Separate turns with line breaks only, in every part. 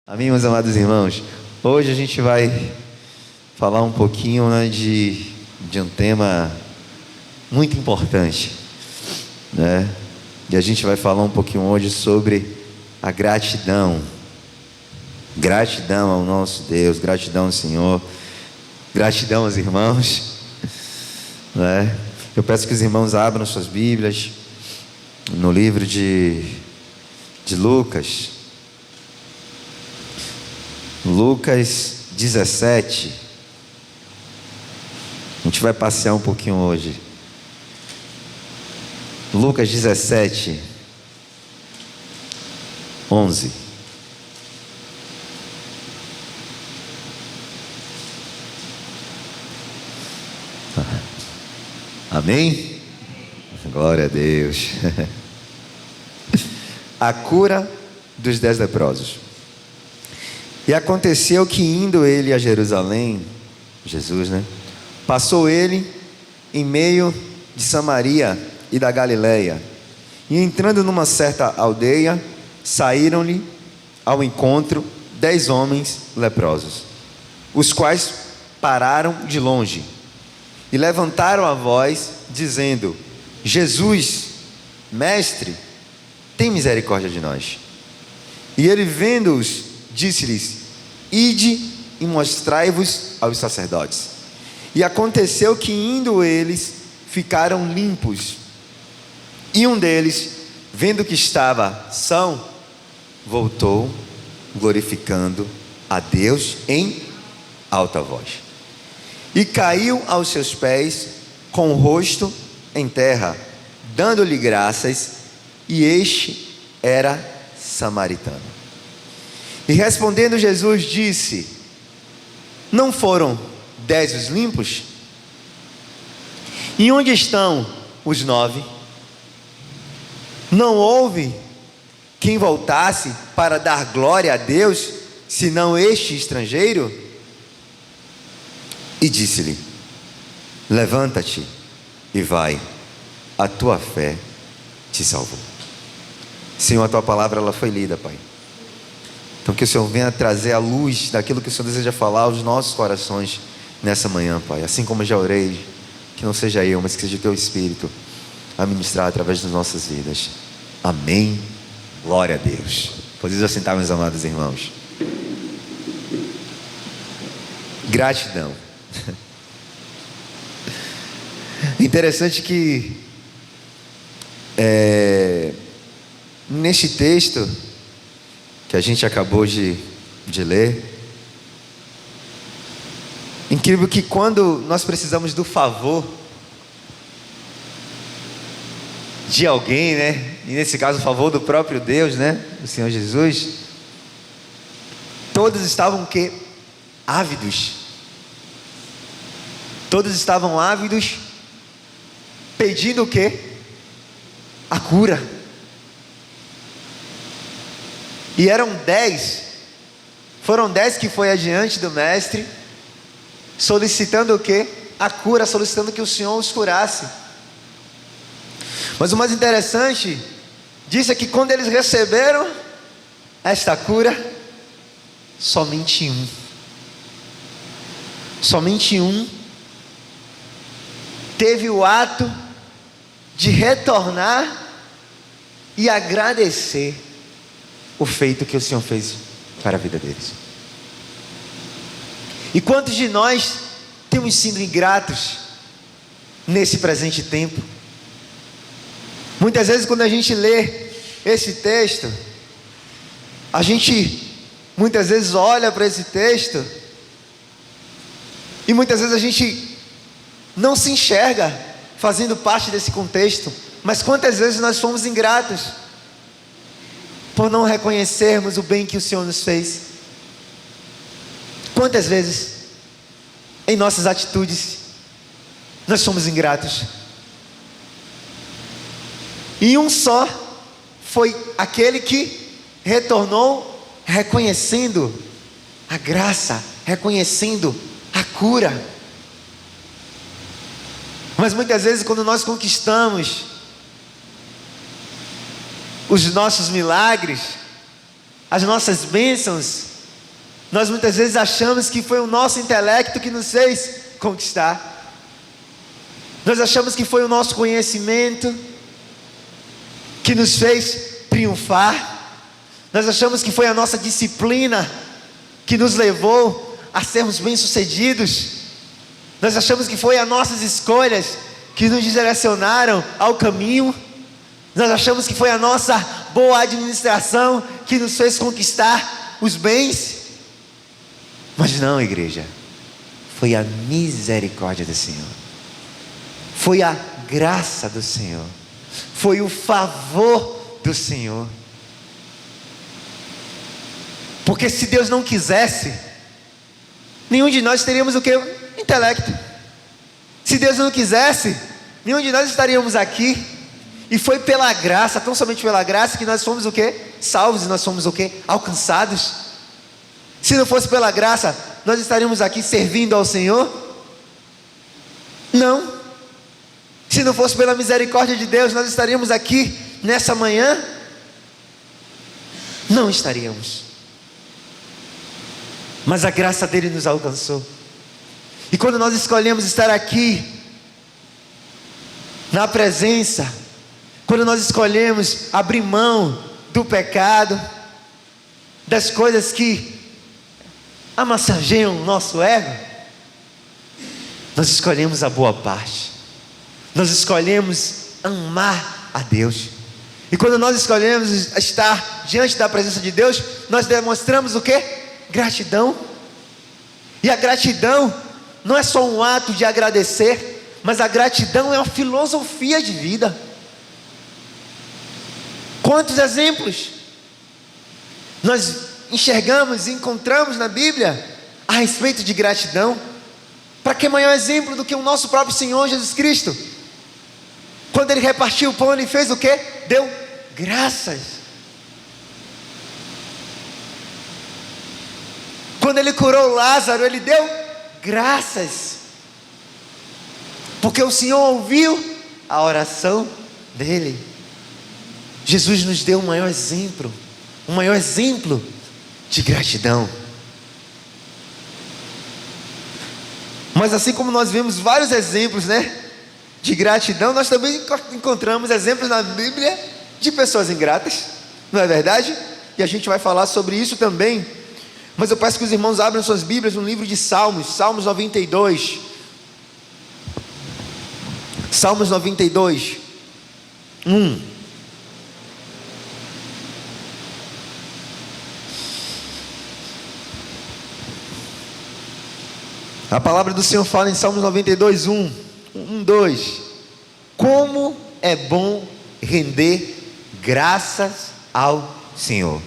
Amém, meus amados irmãos. Hoje a gente vai falar um pouquinho, de um tema muito importante, né? E a gente vai falar um pouquinho hoje sobre a gratidão. Gratidão ao nosso Deus, gratidão ao Senhor, gratidão aos irmãos, né? Eu peço que os irmãos abram suas Bíblias no livro de Lucas. Lucas 17. A gente vai passear um pouquinho hoje. Lucas 17, 11. Amém? Glória a Deus. A cura dos 10 leprosos. E aconteceu que, indo ele a Jerusalém, Jesus, passou ele em meio de Samaria e da Galileia. E entrando numa certa aldeia, saíram-lhe ao encontro 10 homens leprosos, os quais pararam de longe e levantaram a voz, dizendo: Jesus, mestre, tem misericórdia de nós. E ele, vendo-os, disse-lhes: ide e mostrai-vos aos sacerdotes. E aconteceu que, indo eles, ficaram limpos. E um deles, vendo que estava são, voltou, glorificando a Deus em alta voz. E caiu aos seus pés, com o rosto em terra, dando-lhe graças, e este era samaritano. E respondendo Jesus disse: não foram 10 os limpos? E onde estão os 9? Não houve quem voltasse para dar glória a Deus, senão este estrangeiro? E disse-lhe: levanta-te e vai, a tua fé te salvou. Senhor, a tua palavra ela foi lida, Pai. Então que o Senhor venha trazer a luz daquilo que o Senhor deseja falar aos nossos corações nessa manhã, Pai. Assim como eu já orei, que não seja eu, mas que seja o teu Espírito a ministrar através das nossas vidas. Amém. Glória a Deus. Podemos assentar, meus amados irmãos. Gratidão. Interessante que neste texto que a gente acabou de ler, incrível que quando nós precisamos do favor de alguém, e nesse caso o favor do próprio Deus, do Senhor Jesus, todos estavam ávidos. Todos estavam ávidos, pedindo a cura. E eram 10, foram 10 que foi adiante do mestre, solicitando a cura, solicitando que o Senhor os curasse. Mas o mais interessante disso é que quando eles receberam esta cura, somente um teve o ato de retornar e agradecer o feito que o Senhor fez para a vida deles. E quantos de nós temos sido ingratos nesse presente tempo? Muitas vezes quando a gente lê esse texto, a gente muitas vezes olha para esse texto e muitas vezes a gente não se enxerga fazendo parte desse contexto. Mas quantas vezes nós fomos ingratos por não reconhecermos o bem que o Senhor nos fez? Quantas vezes em nossas atitudes nós somos ingratos? E um só foi aquele que retornou reconhecendo a graça, reconhecendo a cura. Mas muitas vezes quando nós conquistamos os nossos milagres, as nossas bênçãos, Nós muitas vezes achamos que foi o nosso intelecto que nos fez conquistar. Nós achamos que foi o nosso conhecimento que nos fez triunfar. Nós achamos que foi a nossa disciplina que nos levou a sermos bem-sucedidos. Nós achamos que foi as nossas escolhas que nos direcionaram ao caminho. Nós achamos que foi a nossa boa administração que nos fez conquistar os bens. Mas não, igreja, foi a misericórdia do Senhor, foi a graça do Senhor, foi o favor do Senhor. Porque se Deus não quisesse, nenhum de nós teríamos o que? Intelecto. Se Deus não quisesse, nenhum de nós estaríamos aqui. E foi pela graça, tão somente pela graça, que nós fomos o que? Salvos, e nós fomos o que? Alcançados. Se não fosse pela graça, nós estaríamos aqui servindo ao Senhor? Não. Se não fosse pela misericórdia de Deus, nós estaríamos aqui nessa manhã? Não estaríamos. Mas a graça dele nos alcançou. E quando nós escolhemos estar aqui, na presença, quando nós escolhemos abrir mão do pecado, das coisas que amassageiam o nosso ego, nós escolhemos a boa parte. Nós escolhemos amar a Deus. E quando nós escolhemos estar diante da presença de Deus, nós demonstramos o quê? Gratidão. E a gratidão não é só um ato de agradecer, mas a gratidão é uma filosofia de vida. Quantos exemplos nós enxergamos e encontramos na Bíblia a respeito de gratidão? Para que maior exemplo do que o nosso próprio Senhor Jesus Cristo? Quando ele repartiu o pão, ele fez o quê? Deu graças. Quando ele curou Lázaro, ele deu graças, porque o Senhor ouviu a oração dele. Jesus nos deu um maior exemplo de gratidão. Mas assim como nós vemos vários exemplos, de gratidão, nós também encontramos exemplos na Bíblia de pessoas ingratas, não é verdade? E a gente vai falar sobre isso também. Mas eu peço que os irmãos abram suas Bíblias no livro de Salmos, Salmos 92. Salmos 92, 1. A palavra do Senhor fala em Salmos 92, 2. Como é bom render graças ao Senhor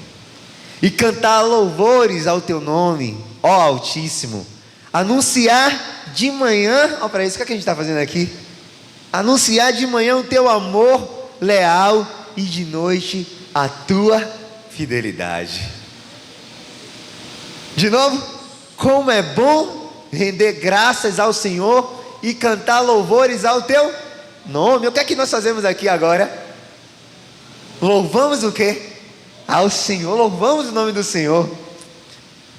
e cantar louvores ao teu nome, ó Altíssimo. Anunciar de manhã, ó, para isso, o que a gente está fazendo aqui? Anunciar de manhã o teu amor leal e de noite a tua fidelidade. De novo, como é bom render graças ao Senhor e cantar louvores ao teu nome. O que é que nós fazemos aqui agora? Louvamos o quê? Ao Senhor, louvamos o nome do Senhor,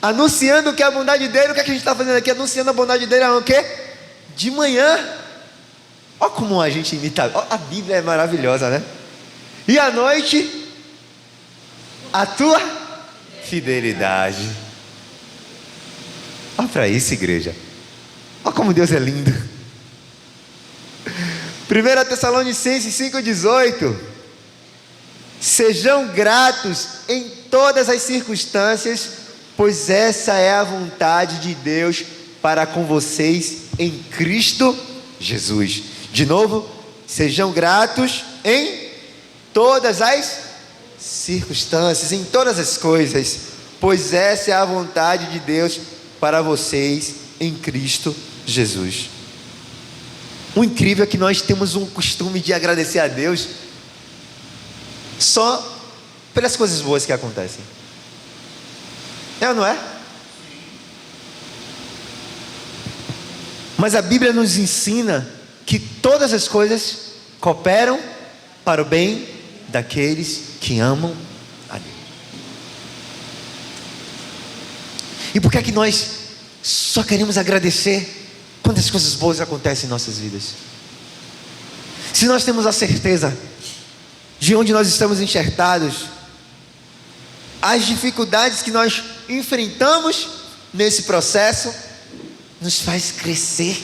anunciando que a bondade dele. O que é que a gente está fazendo aqui? Anunciando a bondade dele o quê? De manhã. Olha como a gente imita. A Bíblia é maravilhosa, E à noite, a tua fidelidade. Olha para isso, igreja. Olha como Deus é lindo. 1 Tessalonicenses 5,18. Sejam gratos em todas as circunstâncias, pois essa é a vontade de Deus para com vocês em Cristo Jesus. De novo, sejam gratos em todas as circunstâncias, em todas as coisas, pois essa é a vontade de Deus para vocês em Cristo Jesus. O incrível é que nós temos um costume de agradecer a Deus só pelas coisas boas que acontecem. É ou não é? Mas a Bíblia nos ensina que todas as coisas cooperam para o bem daqueles que amam a Deus. E por que é que nós só queremos agradecer quando as coisas boas acontecem em nossas vidas? Se nós temos a certeza de onde nós estamos enxertados, as dificuldades que nós enfrentamos nesse processo nos faz crescer.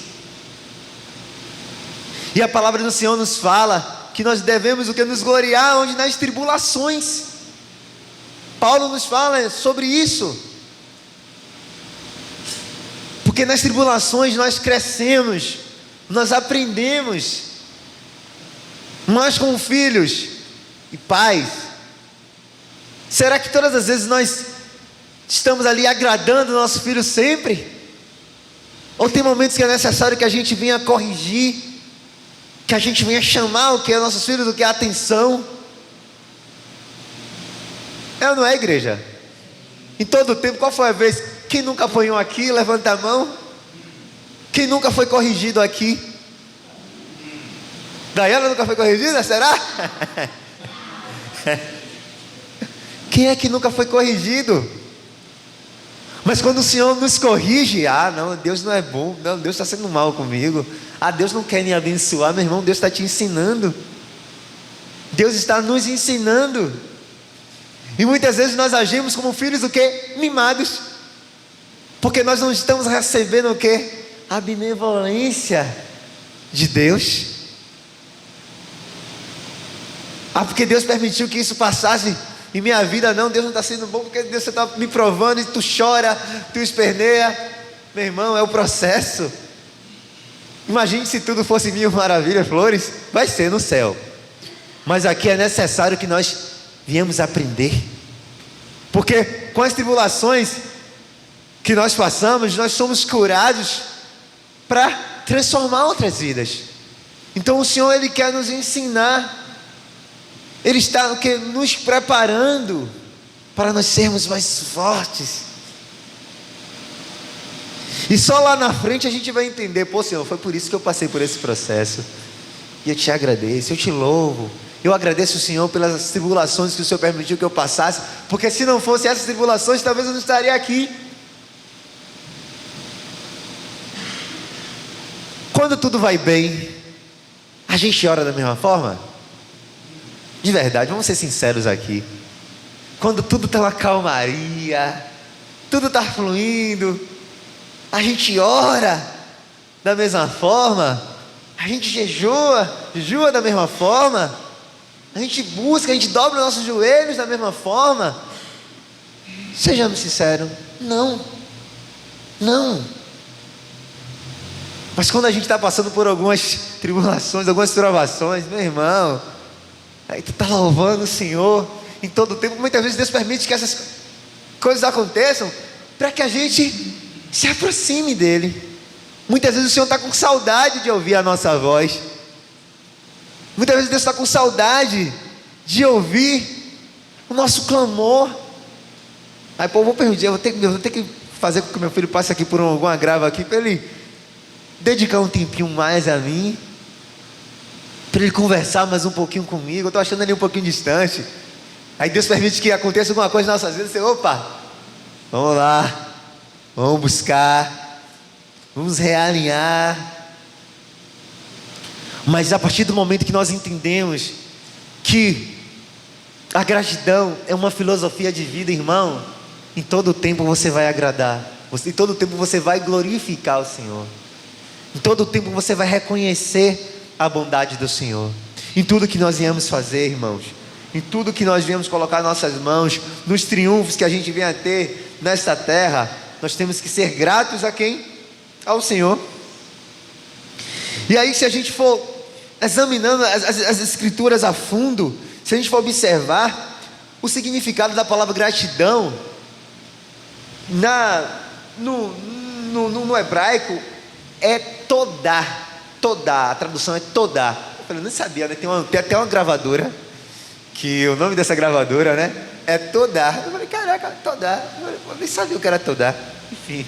E a palavra do Senhor nos fala que nós devemos o que? Nos gloriar onde? Nas tribulações. Paulo nos fala sobre isso. Porque nas tribulações nós crescemos, nós aprendemos. Nós como filhos e pais, será que todas as vezes nós estamos ali agradando o nosso filho sempre? Ou tem momentos que é necessário que a gente venha corrigir, que a gente venha chamar o que é nossos filhos, o que é atenção? É ou não é, igreja? Em todo o tempo, qual foi a vez? Quem nunca apanhou aqui, levanta a mão. Quem nunca foi corrigido aqui? Daiana nunca foi corrigida, será? Quem é que nunca foi corrigido? Mas quando o Senhor nos corrige, não, Deus não é bom, não, Deus está sendo mal comigo, Deus não quer me abençoar, meu irmão, Deus está te ensinando, Deus está nos ensinando. E muitas vezes nós agimos como filhos do que? Mimados, porque nós não estamos recebendo o que? A benevolência de Deus. Porque Deus permitiu que isso passasse em minha vida. Não, Deus não está sendo bom, porque Deus está me provando, e tu chora, tu esperneia. Meu irmão, é o processo. Imagine se tudo fosse mil maravilhas, flores. Vai ser no céu. Mas aqui é necessário que nós viemos aprender, porque com as tribulações que nós passamos, nós somos curados para transformar outras vidas. Então o Senhor, Ele quer nos ensinar, Ele está nos preparando para nós sermos mais fortes. E só lá na frente a gente vai entender: pô, Senhor, foi por isso que eu passei por esse processo. E eu te agradeço, eu te louvo. Eu agradeço o Senhor pelas tribulações que o Senhor permitiu que eu passasse, porque se não fosse essas tribulações, talvez eu não estaria aqui. Quando tudo vai bem, a gente ora da mesma forma? De verdade, vamos ser sinceros aqui. Quando tudo está uma calmaria, tudo está fluindo, a gente ora da mesma forma? A gente jejua da mesma forma? A gente busca, a gente dobra os nossos joelhos da mesma forma? Sejamos sinceros, não. Mas quando a gente está passando por algumas tribulações, algumas provações, meu irmão, aí tu está louvando o Senhor em todo o tempo. Muitas vezes Deus permite que essas coisas aconteçam para que a gente se aproxime dEle. Muitas vezes o Senhor está com saudade de ouvir a nossa voz. Muitas vezes Deus está com saudade de ouvir o nosso clamor. Aí, pô, eu vou permitir, eu vou ter que fazer com que meu filho passe aqui por algum agravo aqui, para ele dedicar um tempinho mais a mim, para ele conversar mais um pouquinho comigo. Eu estou achando ele um pouquinho distante. Aí Deus permite que aconteça alguma coisa nas nossas vidas. Você, opa, vamos lá, vamos buscar, vamos realinhar. Mas a partir do momento que nós entendemos que a gratidão é uma filosofia de vida, irmão, em todo o tempo você vai agradar, em todo o tempo você vai glorificar o Senhor, em todo o tempo você vai reconhecer a bondade do Senhor, em tudo que nós viemos fazer, irmãos, em tudo que nós viemos colocar nossas mãos, nos triunfos que a gente vem a ter nesta terra, nós temos que ser gratos a quem? Ao Senhor. E aí, se a gente for examinando as escrituras a fundo, se a gente for observar o significado da palavra gratidão no hebraico, é todá. A tradução é todá. Eu falei, não sabia, né? Tem até uma gravadora, que o nome dessa gravadora, né, é todá. Eu falei, caraca, todá. Eu nem sabia o que era todá. Enfim.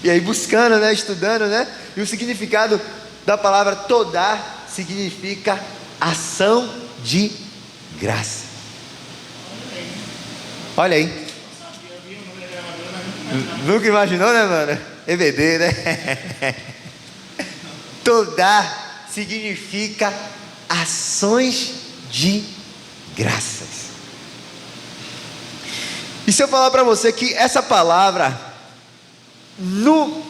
E aí buscando, né, estudando, né, e o significado da palavra todá significa ação de graça. Olha aí. Nunca imaginou, né, mano? EBD, né? Todá significa ações de graças. E se eu falar para você que essa palavra no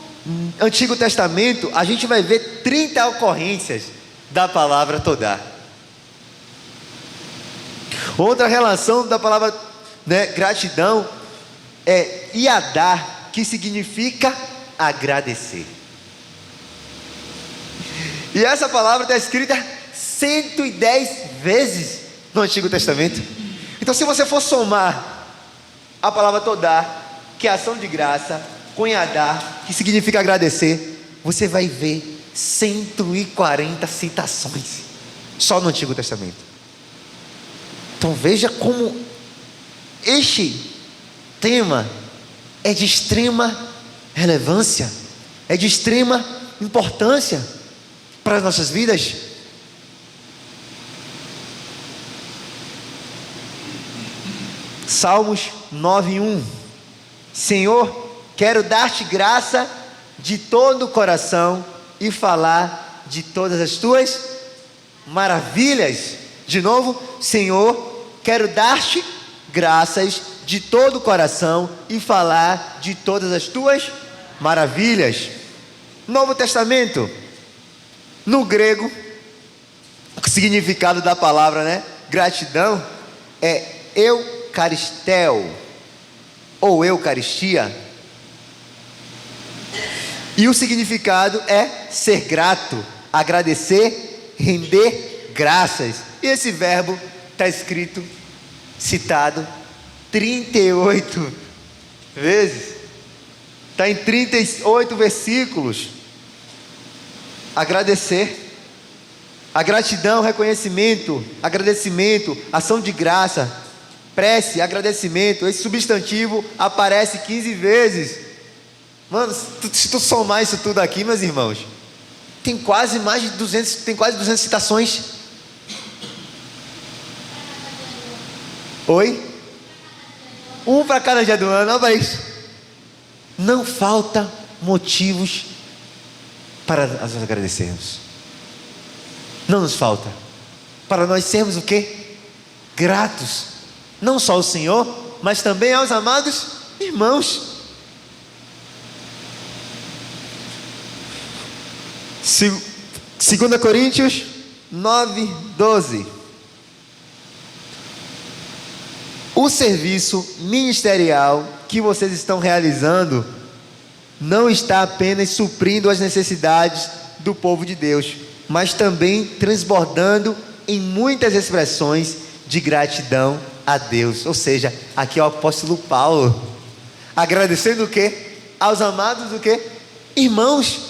Antigo Testamento, a gente vai ver 30 ocorrências da palavra todá. Outra relação da palavra, né, gratidão é iadá, que significa agradecer. E essa palavra está escrita 110 vezes no Antigo Testamento. Então, se você for somar a palavra todá, que é ação de graça, com iadá, que significa agradecer, você vai ver 140 citações só no Antigo Testamento. Então veja como este tema é de extrema relevância, é de extrema importância para as nossas vidas. Salmos 9:1. Senhor, quero dar-te graça de todo o coração e falar de todas as tuas maravilhas. De novo, Senhor, quero dar-te graças de todo o coração e falar de todas as tuas maravilhas. Novo Testamento, no grego, o significado da palavra, né, gratidão é eucaristel ou eucaristia. E o significado é ser grato, agradecer, render graças. E esse verbo está escrito, citado 38 vezes. Está em 38 versículos. Agradecer. A gratidão, reconhecimento, agradecimento, ação de graça, prece, agradecimento. Esse substantivo aparece 15 vezes. Mano, se tu somar isso tudo aqui, meus irmãos, tem quase 200 citações. Oi? Um para cada dia do ano, olha para isso. Não falta motivos para nós agradecermos. Não nos falta. Para nós sermos o quê? Gratos. Não só ao Senhor, mas também aos amados irmãos. 2 Coríntios 9:12. O serviço ministerial que vocês estão realizando não está apenas suprindo as necessidades do povo de Deus, mas também transbordando em muitas expressões de gratidão a Deus. Ou seja, aqui é o apóstolo Paulo agradecendo o quê? Aos amados o quê? Irmãos.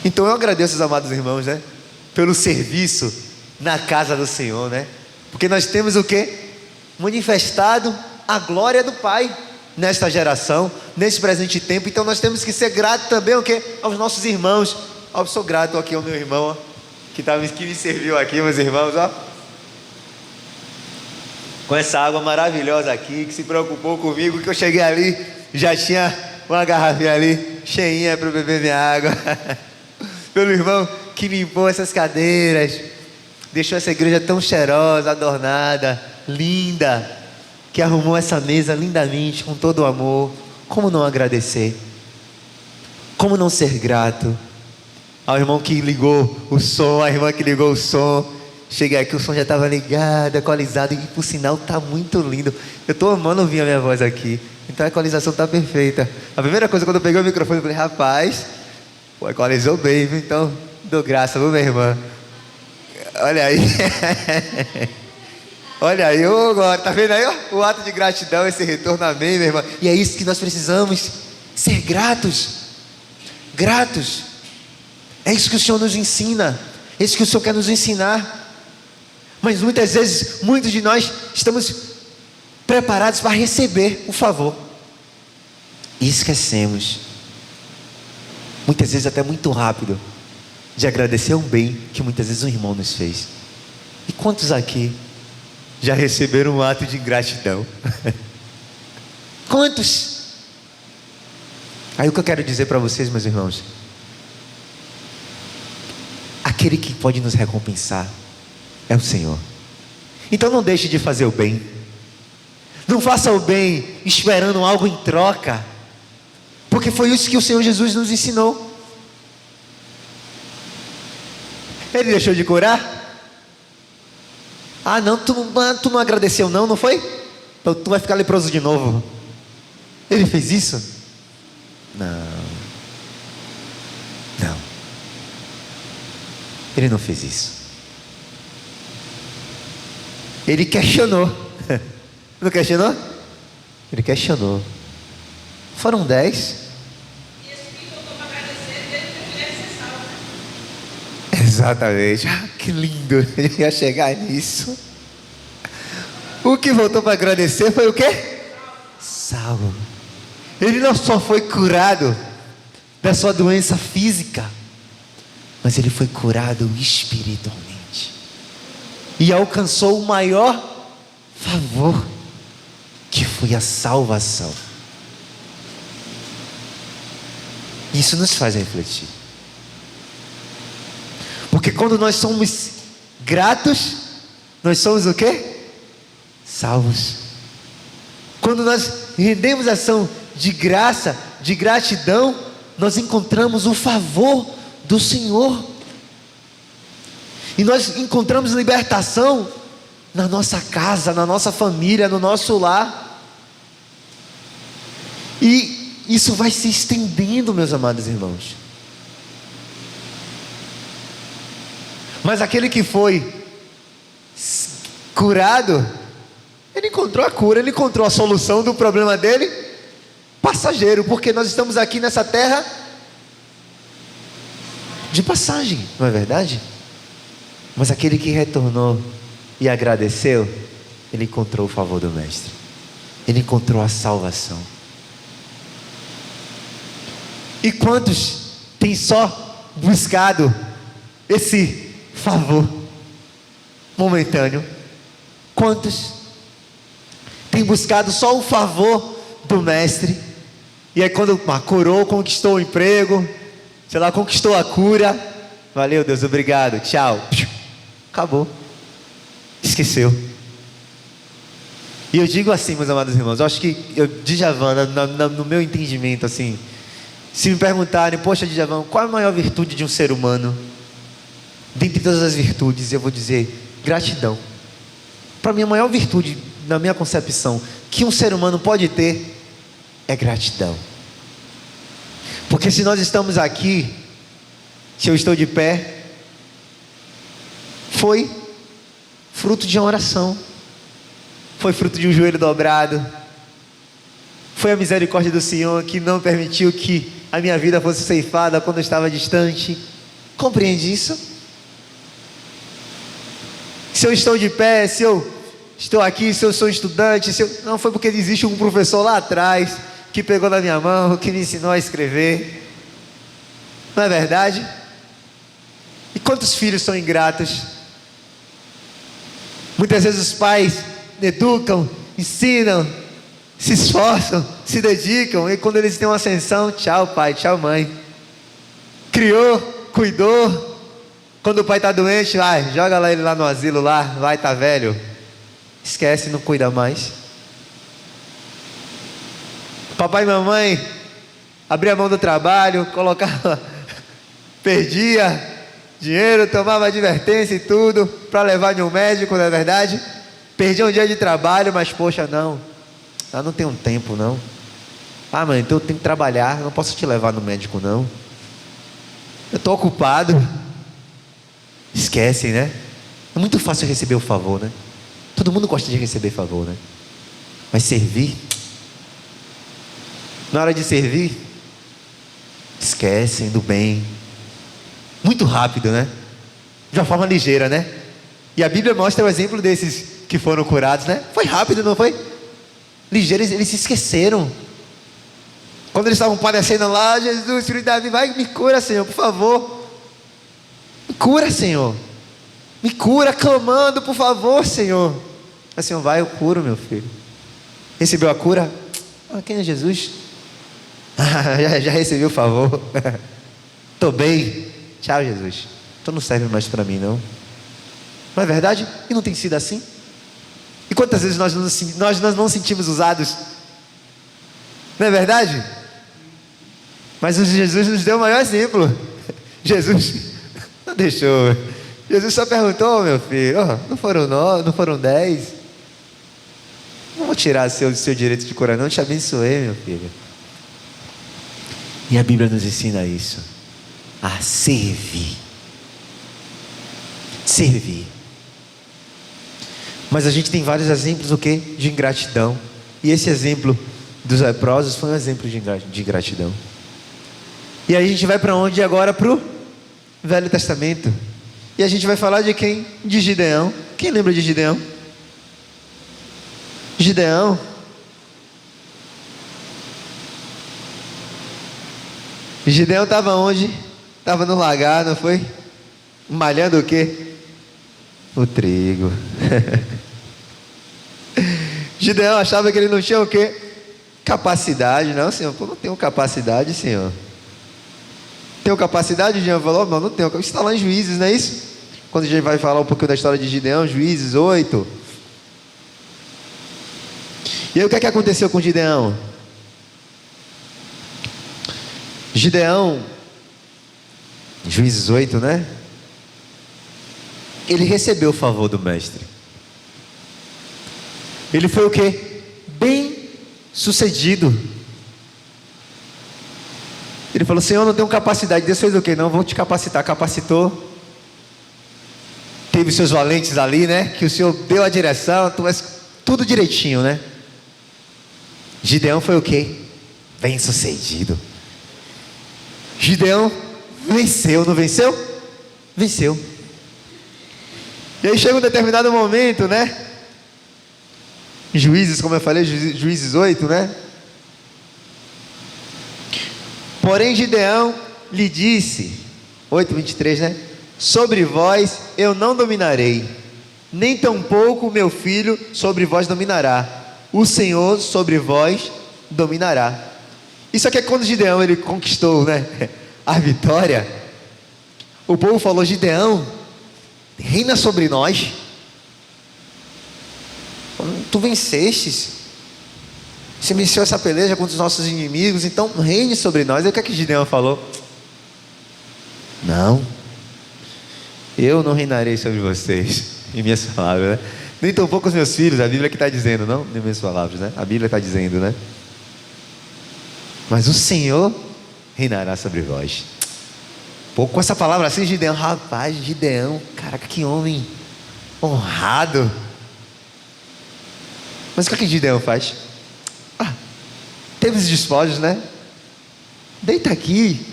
Então eu agradeço aos amados irmãos, né, pelo serviço na casa do Senhor, né? Porque nós temos o quê? Manifestado a glória do Pai nesta geração, nesse presente tempo. Então nós temos que ser gratos também o quê? Aos nossos irmãos. Eu sou grato aqui ao meu irmão, ó, que me serviu aqui, meus irmãos, ó, com essa água maravilhosa aqui, que se preocupou comigo, que eu cheguei ali, já tinha uma garrafinha ali, cheinha para beber minha água. Pelo irmão que limpou essas cadeiras, deixou essa igreja tão cheirosa, adornada, linda, que arrumou essa mesa lindamente, com todo o amor. Como não agradecer? Como não ser grato? Ao irmão que ligou o som, a irmã que ligou o som. Cheguei aqui, o som já estava ligado, equalizado, e por sinal está muito lindo. Eu estou amando ouvir a minha voz aqui, então a equalização está perfeita. A primeira coisa, quando eu peguei o microfone, eu falei, rapaz, pô, equalizou bem, viu? Então dou graça, viu, minha irmã? Olha aí. Olha aí, ô glória, tá vendo aí, ó? O ato de gratidão, esse retorno, amém, minha irmã. E é isso que nós precisamos, ser gratos. Gratos. É isso que o Senhor nos ensina, é isso que o Senhor quer nos ensinar. Mas muitas vezes, muitos de nós estamos preparados para receber o favor e esquecemos, muitas vezes até muito rápido, de agradecer um bem que muitas vezes um irmão nos fez. E quantos aqui já receberam um ato de ingratidão? Quantos? Aí o que eu quero dizer para vocês, meus irmãos, aquele que pode nos recompensar é o Senhor. Então não deixe de fazer o bem. Não faça o bem esperando algo em troca, porque foi isso que o Senhor Jesus nos ensinou. Ele deixou de curar? Ah não, tu não agradeceu não foi? Então tu vai ficar leproso de novo. Ele fez isso? Não. Ele não fez isso. Ele questionou. Não questionou? Ele questionou. Foram 10.
E esse que voltou para agradecer, teve que a mulher ser salva.
Exatamente. Que lindo. Ele ia chegar nisso. O que voltou para agradecer foi o quê? Salvo. Ele não só foi curado da sua doença física, mas ele foi curado espiritualmente. E alcançou o maior favor, que foi a salvação. Isso nos faz refletir. Porque quando nós somos gratos, nós somos o quê? Salvos. Quando nós rendemos ação de graça, de gratidão, nós encontramos o favor do Senhor. E nós encontramos libertação na nossa casa, na nossa família, no nosso lar. E isso vai se estendendo, meus amados irmãos. Mas aquele que foi curado, ele encontrou a cura, ele encontrou a solução do problema dele, passageiro, porque nós estamos aqui nessa terra de passagem, não é verdade? Mas aquele que retornou e agradeceu, ele encontrou o favor do Mestre, ele encontrou a salvação. E quantos têm só buscado esse favor momentâneo? Quantos têm buscado só o favor do Mestre? E aí quando curou, conquistou o emprego, sei lá, conquistou a cura, valeu Deus, obrigado, tchau, acabou, esqueceu. E eu digo assim, meus amados irmãos, eu acho que Djavan, no meu entendimento assim, se me perguntarem, poxa Djavan, qual é a maior virtude de um ser humano? Dentre todas as virtudes, eu vou dizer gratidão. Para mim a maior virtude, na minha concepção, que um ser humano pode ter é gratidão. Porque se nós estamos aqui, se eu estou de pé, foi fruto de uma oração, foi fruto de um joelho dobrado, foi a misericórdia do Senhor que não permitiu que a minha vida fosse ceifada quando eu estava distante. Compreende isso? Se eu estou de pé, se eu estou aqui, se eu sou estudante, não foi porque existe um professor lá atrás que pegou na minha mão, que me ensinou a escrever. Não é verdade? E quantos filhos são ingratos? Muitas vezes os pais educam, ensinam, se esforçam, se dedicam, e quando eles têm uma ascensão, tchau pai, tchau mãe. Criou, cuidou, quando o pai está doente, vai, joga ele lá no asilo lá, vai, tá velho, esquece, não cuida mais. Papai e mamãe abria a mão do trabalho, colocava, perdia dinheiro, tomava advertência e tudo para levar em um médico, não é verdade? Perdia um dia de trabalho, mas poxa, não, eu não tenho tempo não. Ah mãe, então eu tenho que trabalhar, não posso te levar no médico não, eu estou ocupado. Esquecem, né? É muito fácil receber o favor, né? Todo mundo gosta de receber favor, né? Mas servir, na hora de servir, esquecem do bem, muito rápido, né? De uma forma ligeira, né? E a Bíblia mostra o exemplo desses que foram curados, né? Foi rápido, não foi? Ligeiro, eles se esqueceram. Quando eles estavam padecendo lá, Jesus, filho de Davi, vai, me cura, Senhor, por favor. Me cura, Senhor. Me cura, clamando, por favor, Senhor. Aí o Senhor, vai, eu curo, meu filho. Recebeu a cura? Quem é Jesus? Já recebi o favor. Estou bem. Tchau, Jesus. Tu não serve mais para mim, não. Não é verdade? E não tem sido assim? E quantas vezes nós não sentimos usados? Não é verdade? Mas Jesus nos deu o maior exemplo. Jesus não deixou. Jesus só perguntou, meu filho, não foram 9, não foram 10? Não vou tirar seu direito de cura, não. Te abençoei, meu filho. E a Bíblia nos ensina isso. A servir. Servir. Mas a gente tem vários exemplos o quê? De ingratidão. E esse exemplo dos leprosos foi um exemplo de ingratidão. E aí a gente vai para onde agora? Para o Velho Testamento. E a gente vai falar de quem? De Gideão. Quem lembra de Gideão? Gideão. Gideão estava onde? Estava no lagar, não foi? Malhando o quê? O trigo. Gideão achava que ele não tinha o quê? Capacidade. Não, senhor, pô, não tenho capacidade, senhor. Tenho capacidade? Gideão falou, não tenho. Isso está lá em Juízes, não é isso? Quando a gente vai falar um pouquinho da história de Gideão, Juízes 8. E aí o que é que aconteceu com Gideão? Gideão, Juízes 8, né? Ele recebeu o favor do mestre. Ele foi o quê? Bem sucedido. Ele falou, Senhor, eu não tenho capacidade. Deus fez o quê? Não, vou te capacitar. Capacitou. Teve seus valentes ali, né? Que o Senhor deu a direção, tudo direitinho, né? Gideão foi o quê? Bem sucedido. Gideão venceu, não venceu? Venceu. E aí chega um determinado momento, né? Juízes, como eu falei, Juízes 8, né? Porém Gideão lhe disse, 8:23, né? Sobre vós eu não dominarei, nem tampouco meu filho sobre vós dominará. O Senhor sobre vós dominará. Isso aqui é quando Gideão ele conquistou, né, a vitória. O povo falou, Gideão, reina sobre nós. Tu vencestes. Você venceu essa peleja contra os nossos inimigos, então reine sobre nós. Aí o que é que Gideão falou? Não, eu não reinarei sobre vocês. Em minhas palavras, né? Nem tão pouco os meus filhos, a Bíblia que está dizendo, não? Nem minhas palavras, né? A Bíblia está dizendo, né? Mas o Senhor reinará sobre vós. Pô, com essa palavra assim, Gideão, rapaz, Gideão, caraca, que homem honrado. Mas o que Gideão faz? Teve os despojos, né? Deita aqui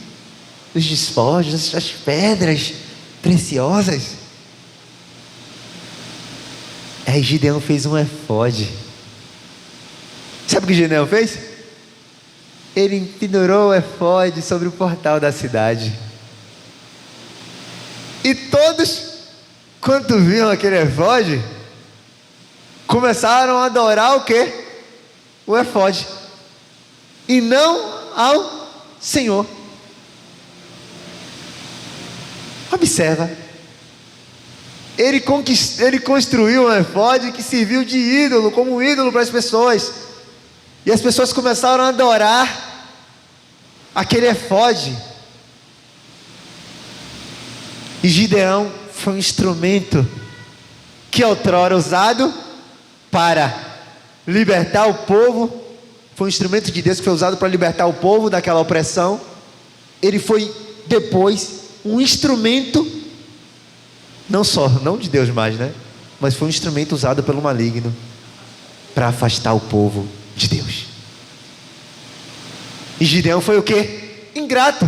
os despojos, as pedras preciosas. Aí Gideão fez um efode. Sabe o que Gideão fez? Ele pendurou o efode sobre o portal da cidade. E todos, quando viam aquele efode, começaram a adorar o quê? O efode. E não ao Senhor. Observa. Ele construiu um efode que serviu de ídolo, como um ídolo para as pessoas. E as pessoas começaram a adorar aquele efode. E Gideão foi um instrumento que outrora usado para libertar o povo. Foi um instrumento de Deus que foi usado para libertar o povo daquela opressão. Ele foi depois um instrumento, não de Deus mais, né? Mas foi um instrumento usado pelo maligno para afastar o povo de Deus. E Gideão foi o quê? Ingrato.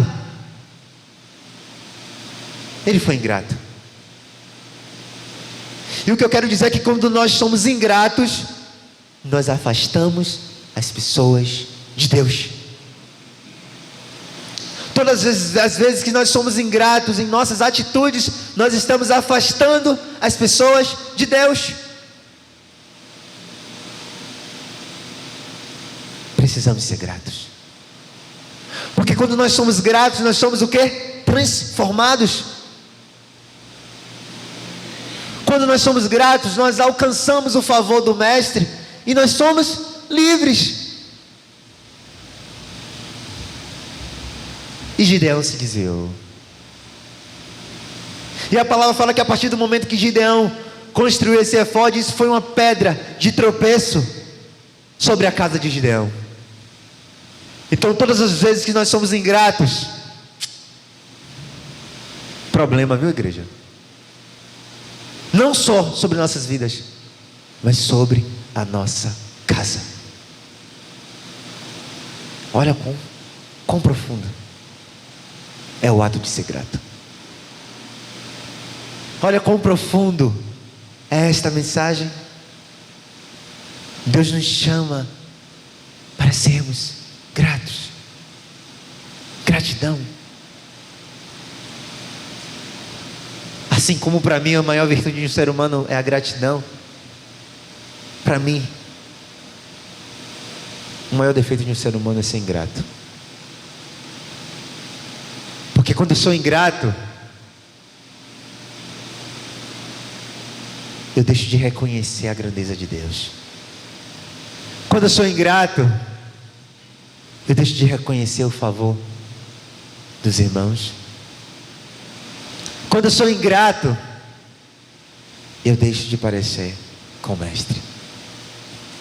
Ele foi ingrato. E o que eu quero dizer é que quando nós somos ingratos, nós afastamos as pessoas de Deus. Todas as vezes que nós somos ingratos em nossas atitudes, nós estamos afastando as pessoas de Deus. precisamos ser gratos. Porque quando nós somos gratos, nós somos o quê? Transformados. Quando nós somos gratos, nós alcançamos o favor do Mestre e nós somos livres. E Gideão se desviou. E a palavra fala que a partir do momento que Gideão construiu esse efode, isso foi uma pedra de tropeço sobre a casa de Gideão. Então todas as vezes que nós somos ingratos, problema, viu, igreja? Não só sobre nossas vidas, mas sobre a nossa casa. Olha quão profundo é o ato de ser grato. Olha quão profundo é esta mensagem. Deus nos chama para sermos gratos. Gratidão. Assim como para mim a maior virtude de um ser humano é a gratidão, para mim o maior defeito de um ser humano é ser ingrato. Porque quando eu sou ingrato, eu deixo de reconhecer a grandeza de Deus. Quando eu sou ingrato, eu deixo de reconhecer o favor dos irmãos. Quando eu sou ingrato, eu deixo de parecer com o Mestre.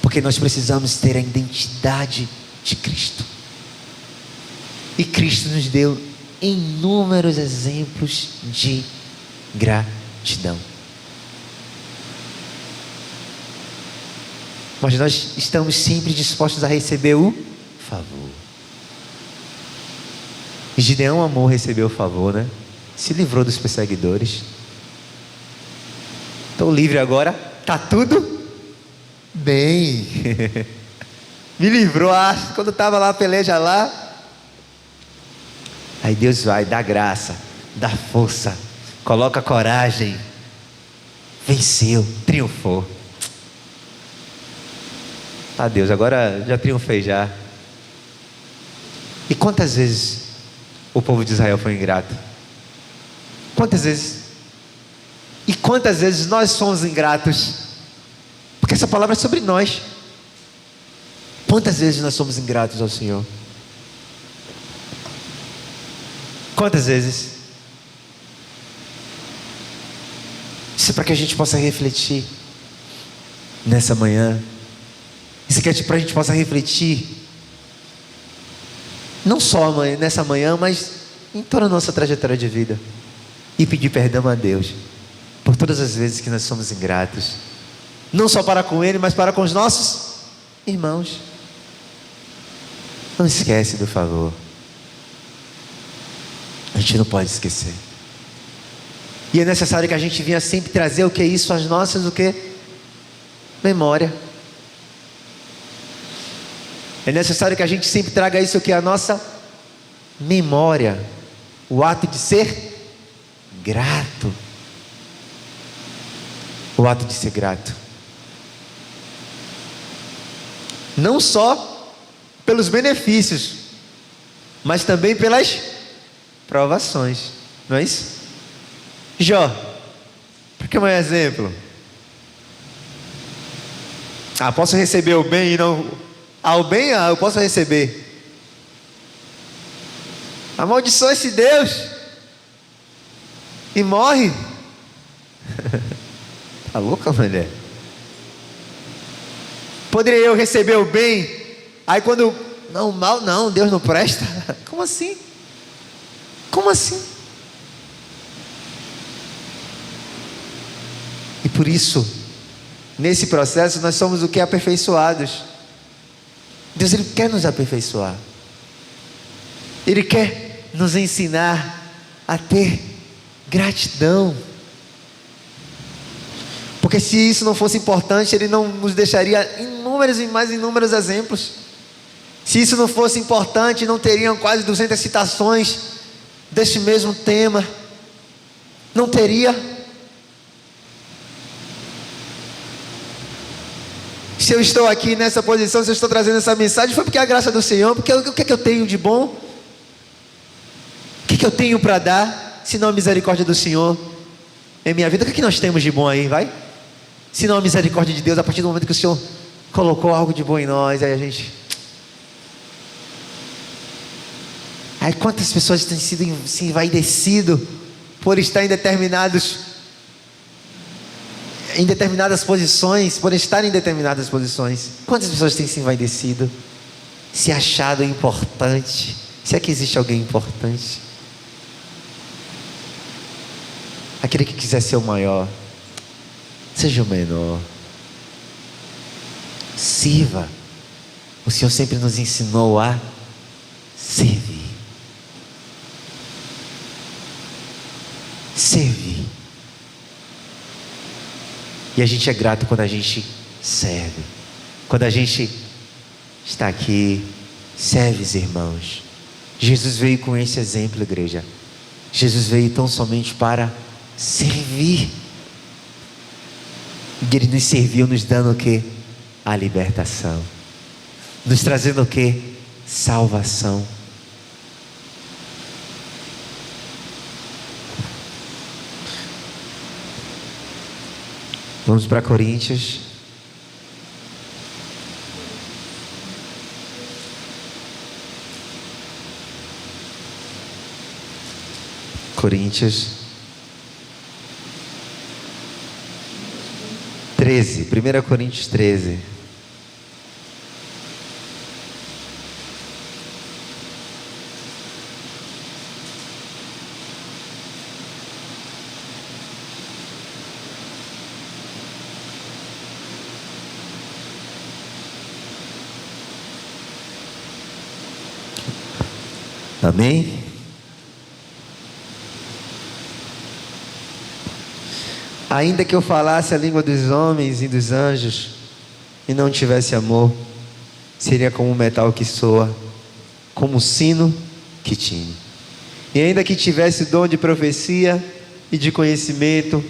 Porque nós precisamos ter a identidade de Cristo. E Cristo nos deu inúmeros exemplos de gratidão. Mas nós estamos sempre dispostos a receber o favor. E Gideão amou receber o favor, né? Se livrou dos perseguidores. Estou livre agora. Tá tudo bem. Me livrou. Quando estava lá a peleja lá. Aí Deus vai, dá graça, dá força, coloca coragem. Venceu, triunfou. Ah, Deus, agora já triunfei já. E quantas vezes o povo de Israel foi ingrato? Quantas vezes? E quantas vezes nós somos ingratos? Porque essa palavra é sobre nós. Quantas vezes nós somos ingratos ao Senhor? Quantas vezes? Isso é para que a gente possa refletir nessa manhã. Isso aqui é para a gente possa refletir não só nessa manhã, mas em toda a nossa trajetória de vida. E pedir perdão a Deus por todas as vezes que nós somos ingratos. Não só para com Ele, mas para com os nossos irmãos. Não esquece do favor. A gente não pode esquecer. E é necessário que a gente venha sempre trazer o que é isso, as nossas, o que? Memória. É necessário que a gente sempre traga isso, o que é a nossa memória. O ato de ser grato. O ato de ser grato. Não só pelos benefícios, mas também pelas provações. Não é isso? Jó, por que um exemplo? Posso receber o bem e não... o bem, eu posso receber. Amaldiçoa esse Deus e morre. Tá louca, mulher? Poderia eu receber o bem? Aí quando... Não, o mal não, Deus não presta. Como assim? Como assim? E por isso, nesse processo, nós somos o que? Aperfeiçoados. Deus, Ele quer nos aperfeiçoar. Ele quer nos ensinar a ter gratidão. Porque se isso não fosse importante, Ele não nos deixaria inúmeros e mais inúmeros exemplos. Se isso não fosse importante, não teriam quase 200 citações deste mesmo tema. Não teria. Se eu estou aqui nessa posição, se eu estou trazendo essa mensagem, foi porque é a graça do Senhor. Porque o que é que eu tenho de bom? O que é que eu tenho para dar, se não a misericórdia do Senhor em minha vida? O que é que nós temos de bom aí, vai? Se não a misericórdia de Deus, a partir do momento que o Senhor colocou algo de bom em nós, aí a gente... Aí quantas pessoas têm sido se envaidecido por estar em determinadas posições, por estar em determinadas posições. Quantas pessoas têm se envaidecido, se achado importante? Se é que existe alguém importante? Aquele que quiser ser o maior, seja o menor. Sirva. O Senhor sempre nos ensinou a servir. Servir. E a gente é grato quando a gente serve. Quando a gente está aqui, serve os irmãos. Jesus veio com esse exemplo, igreja. Jesus veio tão somente para servir. E Ele nos serviu nos dando o quê? A libertação. Nos trazendo o quê? Salvação. Vamos para Coríntios. Coríntios 13, 1 Coríntios 13. Amém? Ainda que eu falasse a língua dos homens e dos anjos e não tivesse amor, seria como um metal que soa, como um sino que tine. E ainda que tivesse o dom de profecia e de conhecimento,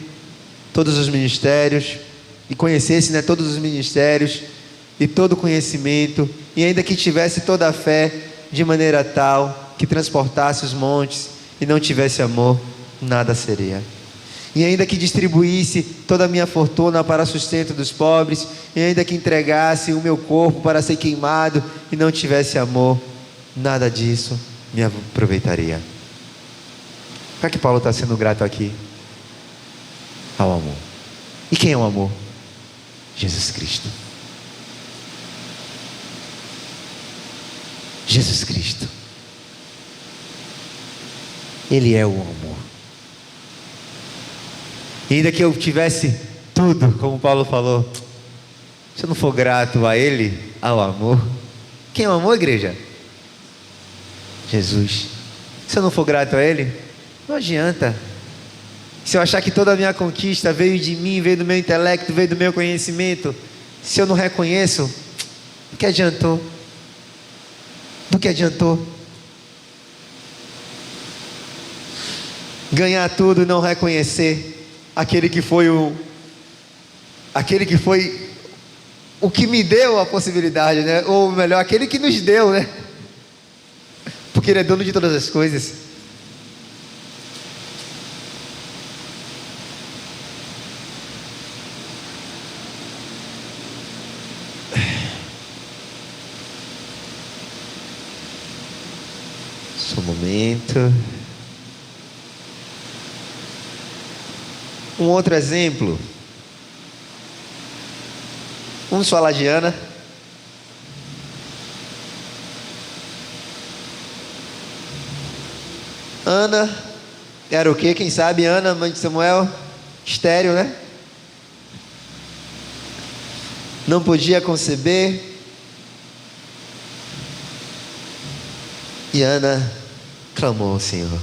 todos os ministérios, e conhecesse, todos os ministérios e todo conhecimento, e ainda que tivesse toda a fé de maneira tal que transportasse os montes e não tivesse amor, nada seria. E ainda que distribuísse toda a minha fortuna para sustento dos pobres, e ainda que entregasse o meu corpo para ser queimado e não tivesse amor, nada disso me aproveitaria. Por que Paulo está sendo grato aqui? Ao amor. E quem é o amor? Jesus Cristo. Jesus Cristo. Ele é o amor. E ainda que eu tivesse tudo, como Paulo falou, se eu não for grato a Ele, ao amor. Quem é o amor, igreja? Jesus. Se eu não for grato a Ele, não adianta. Se eu achar que toda a minha conquista veio de mim, veio do meu intelecto, veio do meu conhecimento, se eu não reconheço, do que adiantou? Do que adiantou? Ganhar tudo e não reconhecer aquele que foi o que me deu a possibilidade, ou melhor, aquele que nos deu, porque Ele é dono de todas as coisas. Só um momento. Um outro exemplo. Vamos falar de Ana. Ana era o quê? Quem sabe? Ana, mãe de Samuel, estéril, não podia conceber. E Ana clamou ao Senhor.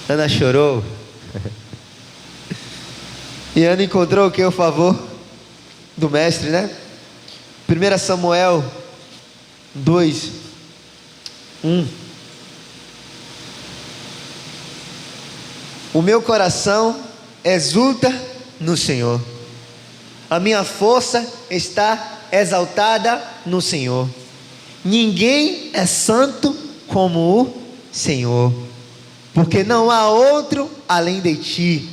Ana chorou. E Ana encontrou o que? O favor do mestre, 1 Samuel 2, 1. O meu coração exulta no Senhor. A minha força está exaltada no Senhor. Ninguém é santo como o Senhor, porque não há outro além de ti,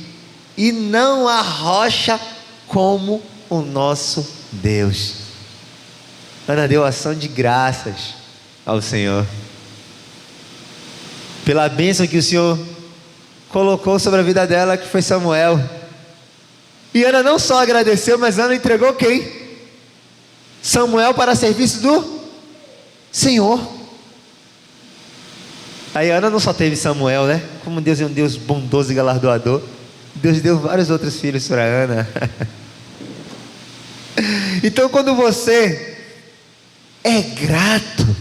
e não há rocha como o nosso Deus. Ana deu ação de graças ao Senhor, pela bênção que o Senhor colocou sobre a vida dela, que foi Samuel. E Ana não só agradeceu, mas Ana entregou quem? Samuel para serviço do Senhor. Aí Ana não só teve Samuel, né? Como Deus é um Deus bondoso e galardoador, Deus deu vários outros filhos para Ana. Então, quando você é grato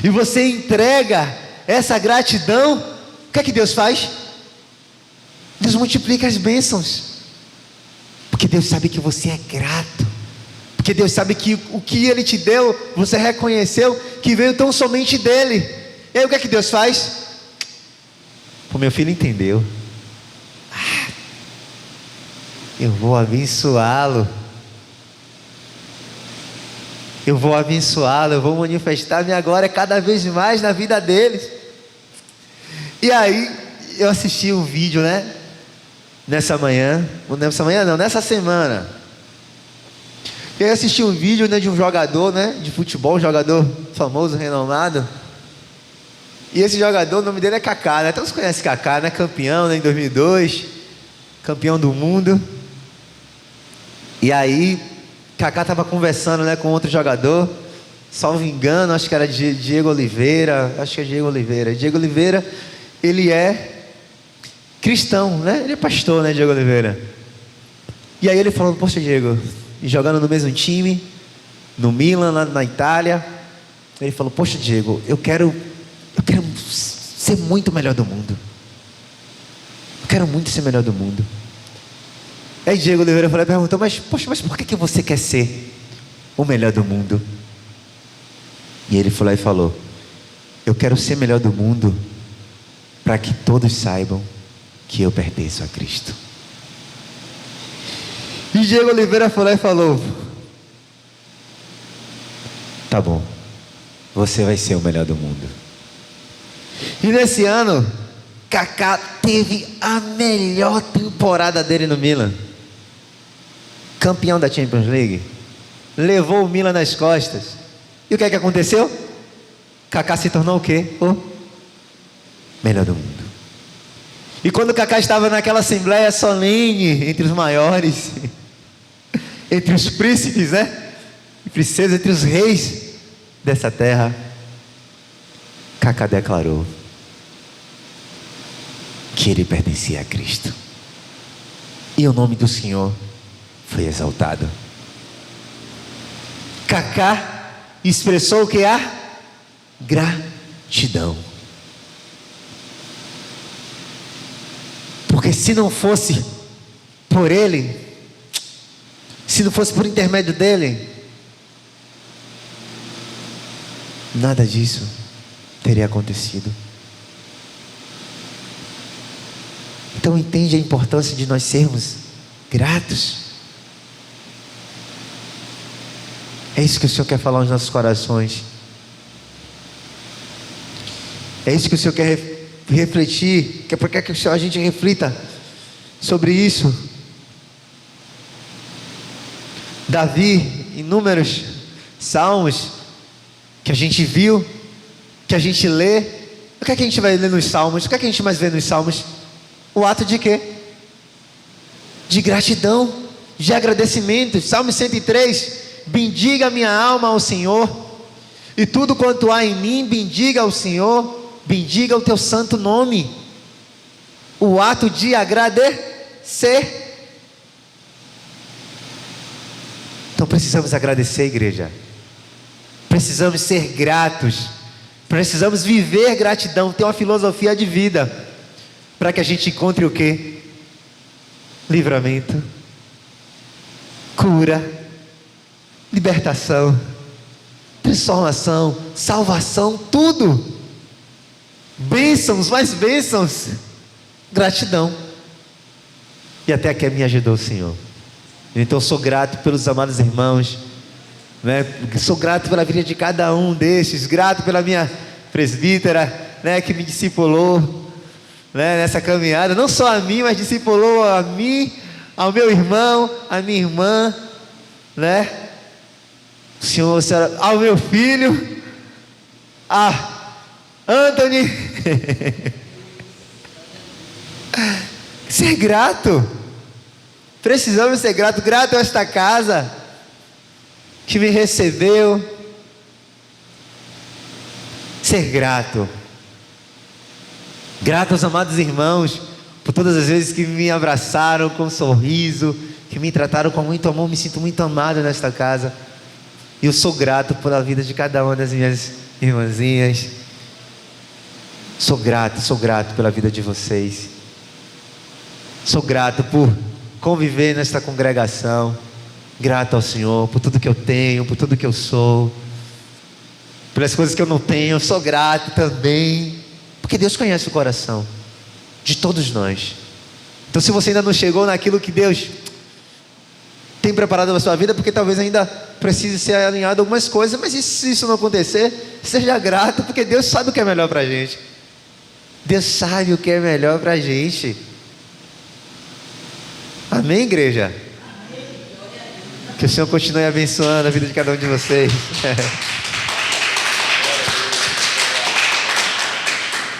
e você entrega essa gratidão, o que é que Deus faz? Deus multiplica as bênçãos, porque Deus sabe que você é grato, porque Deus sabe que o que Ele te deu, você reconheceu que veio tão somente dEle. E aí o que é que Deus faz? O meu filho entendeu. Eu vou abençoá-lo. Eu vou abençoá-lo, eu vou manifestar minha glória cada vez mais na vida deles. E aí, eu assisti um vídeo, né? Nessa semana. Eu assisti um vídeo, né, de um jogador, né, de futebol, um jogador famoso, renomado. E esse jogador, o nome dele é Kaká, né? Todos conhecem Kaká, né? Campeão, né, em 2002. Campeão do mundo. E aí, Kaká estava conversando, né, com outro jogador, salvo engano, acho que era Diego Oliveira. Diego Oliveira, ele é cristão, né? Ele é pastor, né, Diego Oliveira. E aí ele falou: poxa, Diego, e jogando no mesmo time, no Milan, lá na Itália. Ele falou: poxa, Diego, eu quero ser muito melhor do mundo. Eu quero muito ser melhor do mundo. Aí Diego Oliveira perguntou: mas por que você quer ser o melhor do mundo? E ele foi lá e falou: eu quero ser melhor do mundo para que todos saibam que eu pertenço a Cristo. E Diego Oliveira foi lá e falou: tá bom, você vai ser o melhor do mundo. E nesse ano, Kaká teve a melhor temporada dele no Milan. Campeão da Champions League, levou o Milan nas costas. E o que é que aconteceu? Kaká se tornou o quê? O melhor do mundo. E quando Kaká estava naquela assembleia solene, entre os maiores, entre os príncipes, né? E princesas, entre os reis dessa terra, Kaká declarou que ele pertencia a Cristo. E o nome do Senhor foi exaltado. Kaká expressou o que? A gratidão. Porque se não fosse por ele, se não fosse por intermédio dele, nada disso teria acontecido. Então entende a importância de nós sermos gratos. É isso que o Senhor quer falar aos nossos corações. É isso que o Senhor quer refletir, que é porque a gente reflita sobre isso. Davi, inúmeros salmos que a gente viu, que a gente lê. O que é que a gente vai ler nos salmos? O que é que a gente mais vê nos salmos? O ato de quê? De gratidão, de agradecimento. Salmo 103: bendiga a minha alma ao Senhor, e tudo quanto há em mim, bendiga ao Senhor. Bendiga o teu santo nome. O ato de agradecer. Então precisamos agradecer, igreja. Precisamos ser gratos. Precisamos viver gratidão, ter uma filosofia de vida, para que a gente encontre o quê? Livramento, cura, libertação, transformação, salvação, tudo. Bênçãos, mais bênçãos. Gratidão. E até aqui me ajudou o Senhor. Então eu sou grato pelos amados irmãos, né? Sou grato pela vida de cada um destes, grato pela minha presbítera, né, que me discipulou, né, nessa caminhada, não só a mim, mas discipulou a mim, ao meu irmão, à minha irmã, né? Senhor, ao meu filho, a Anthony. Ser grato. Precisamos ser grato. Grato a esta casa que me recebeu. Ser grato. Grato aos amados irmãos por todas as vezes que me abraçaram com um sorriso, que me trataram com muito amor. Me sinto muito amado nesta casa. E eu sou grato pela vida de cada uma das minhas irmãzinhas. Sou grato pela vida de vocês. Sou grato por conviver nesta congregação. Grato ao Senhor por tudo que eu tenho, por tudo que eu sou. Pelas coisas que eu não tenho, eu sou grato também. Porque Deus conhece o coração de todos nós. Então, se você ainda não chegou naquilo que Deus tem preparado na sua vida, porque talvez ainda precise ser alinhado algumas coisas, mas se isso não acontecer, seja grato, porque Deus sabe o que é melhor para a gente. Deus sabe o que é melhor para a gente. Amém, igreja? Que o Senhor continue abençoando a vida de cada um de vocês.